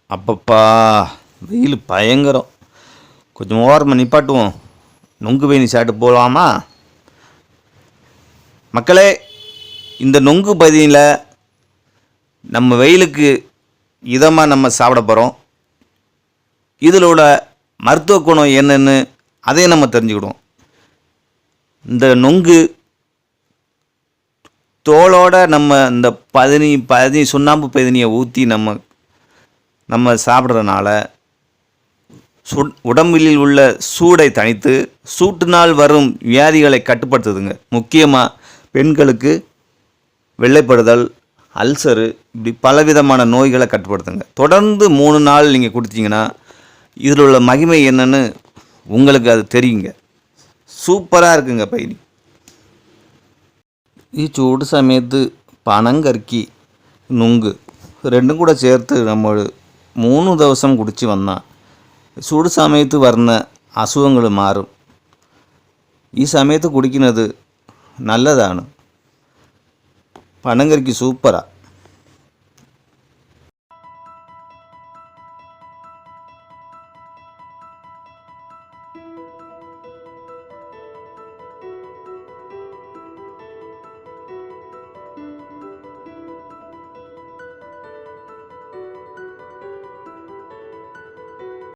அப்பப்பா, வெயில் பயங்கரம். கொஞ்சம் ஓரமாக நிப்பாட்டுவோம். நொங்கு பேணி சாப்பிட்டு போகலாமா? மக்களே, இந்த நொங்கு பதியில் நம்ம வெயிலுக்கு இதமாக நம்ம சாப்பிட போகிறோம். இதில் உள்ள மருத்துவ குணம் என்னென்னு அதையும் நம்ம தெரிஞ்சுக்கிடுவோம். இந்த நொங்கு தோலோட நம்ம இந்த சுண்ணாம்பு பதினியை ஊற்றி நம்ம சாப்பிட்றதுனால உடம்பில் உள்ள சூடை தணித்து சூட்டினால் வரும் வியாதிகளை கட்டுப்படுத்துதுங்க. முக்கியமாக பெண்களுக்கு வெள்ளைப்படுதல், அல்சரு, இப்படி பலவிதமான நோய்களை கட்டுப்படுத்துங்க. தொடர்ந்து 3 நாள் நீங்கள் குடிச்சிங்கன்னா இதில் உள்ள மகிமை என்னன்னு உங்களுக்கு அது தெரியுங்க. സൂപ്പറാக இருக்குங்க പൈനി. ഈ ചൂട് സമയത്ത് പനങ്കർക്കി നുങ്ക് രണ്ടും കൂടെ ചേർത്ത് നമ്മൾ 3 ദിവസം കുടിച്ച് വന്നാൽ ചൂട് സമയത്ത് വരുന്ന അസുഖങ്ങൾ മാറും. ഈ സമയത്ത് കുടിക്കുന്നത് നല്ലതാണ്. പനങ്കർക്കി സൂപ്പറാണ്.